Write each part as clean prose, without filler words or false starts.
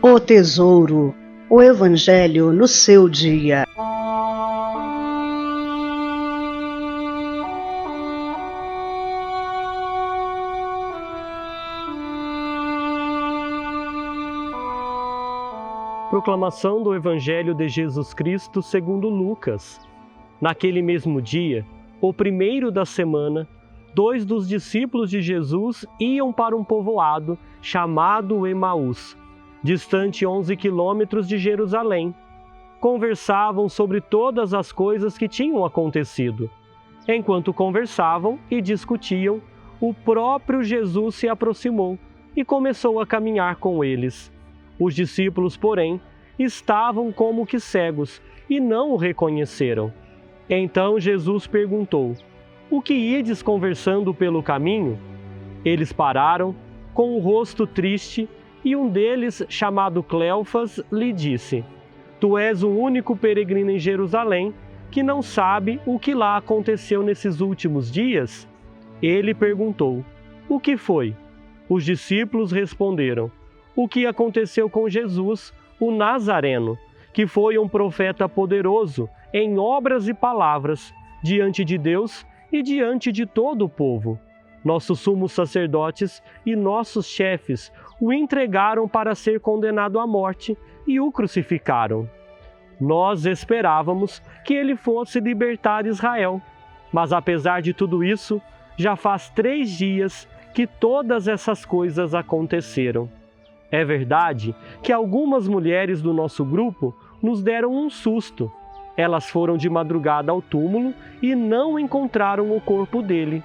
O tesouro, o Evangelho no seu dia. Proclamação do Evangelho de Jesus Cristo segundo Lucas. Naquele mesmo dia, o primeiro da semana, 2 dos discípulos de Jesus iam para um povoado chamado Emaús, distante 11 quilômetros de Jerusalém. Conversavam sobre todas as coisas que tinham acontecido. Enquanto conversavam e discutiam, o próprio Jesus se aproximou e começou a caminhar com eles. Os discípulos, porém, estavam como que cegos e não o reconheceram. Então Jesus perguntou: "O que ides conversando pelo caminho?" Eles pararam, com o rosto triste, e um deles, chamado Cleofas, lhe disse: "Tu és o único peregrino em Jerusalém que não sabe o que lá aconteceu nesses últimos dias?" Ele perguntou: "O que foi?" Os discípulos responderam: "O que aconteceu com Jesus, o Nazareno, que foi um profeta poderoso em obras e palavras, diante de Deus e diante de todo o povo. Nossos sumos sacerdotes e nossos chefes o entregaram para ser condenado à morte e o crucificaram. Nós esperávamos que ele fosse libertar Israel, mas apesar de tudo isso, já faz 3 dias que todas essas coisas aconteceram. É verdade que algumas mulheres do nosso grupo nos deram um susto. Elas foram de madrugada ao túmulo e não encontraram o corpo dele.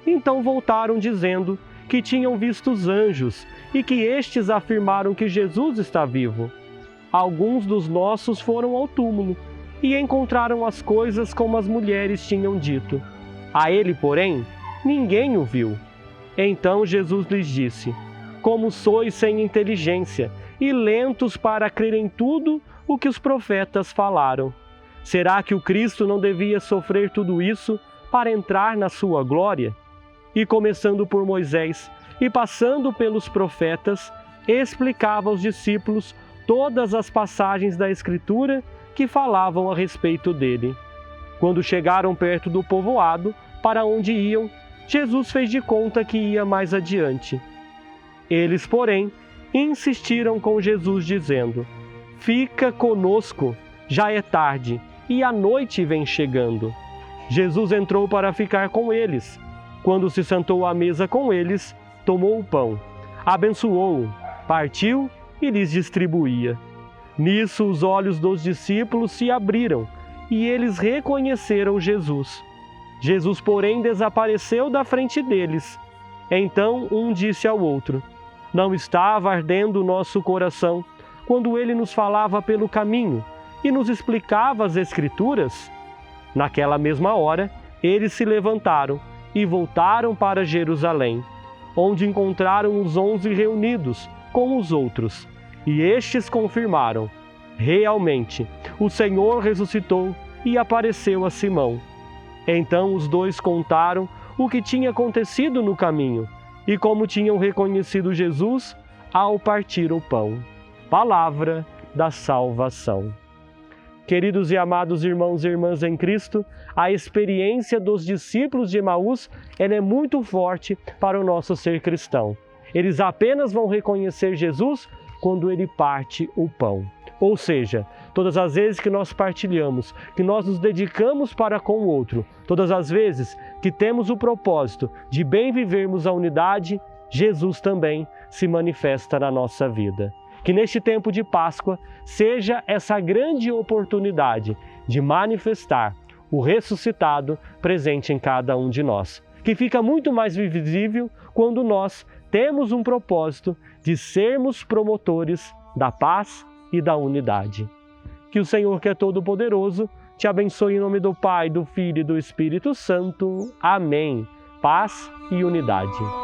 Então voltaram dizendo que tinham visto os anjos e que estes afirmaram que Jesus está vivo. Alguns dos nossos foram ao túmulo e encontraram as coisas como as mulheres tinham dito. A ele, porém, ninguém o viu." Então Jesus lhes disse: "Como sois sem inteligência e lentos para crer em tudo o que os profetas falaram. Será que o Cristo não devia sofrer tudo isso para entrar na sua glória?" E começando por Moisés e passando pelos profetas, explicava aos discípulos todas as passagens da Escritura que falavam a respeito dele. Quando chegaram perto do povoado, para onde iam, Jesus fez de conta que ia mais adiante. Eles, porém, insistiram com Jesus, dizendo: "Fica conosco, já é tarde, e a noite vem chegando." Jesus entrou para ficar com eles. Quando se sentou à mesa com eles, tomou o pão, abençoou-o, partiu e lhes distribuía. Nisso os olhos dos discípulos se abriram, e eles reconheceram Jesus. Jesus, porém, desapareceu da frente deles. Então um disse ao outro: "Não estava ardendo o nosso coração quando ele nos falava pelo caminho e nos explicava as Escrituras?" Naquela mesma hora, eles se levantaram e voltaram para Jerusalém, onde encontraram os 11 reunidos com os outros. E estes confirmaram: "Realmente, o Senhor ressuscitou e apareceu a Simão." Então os 2 contaram o que tinha acontecido no caminho e como tinham reconhecido Jesus ao partir o pão. Palavra da salvação. Queridos e amados irmãos e irmãs em Cristo, a experiência dos discípulos de Emaús, ela é muito forte para o nosso ser cristão. Eles apenas vão reconhecer Jesus quando ele parte o pão. Ou seja, todas as vezes que nós partilhamos, que nós nos dedicamos para com o outro, todas as vezes que temos o propósito de bem vivermos a unidade, Jesus também se manifesta na nossa vida. Que neste tempo de Páscoa seja essa grande oportunidade de manifestar o ressuscitado presente em cada um de nós, que fica muito mais visível quando nós temos um propósito de sermos promotores da paz e da unidade. Que o Senhor, que é todo-poderoso, te abençoe em nome do Pai, do Filho e do Espírito Santo. Amém. Paz e unidade.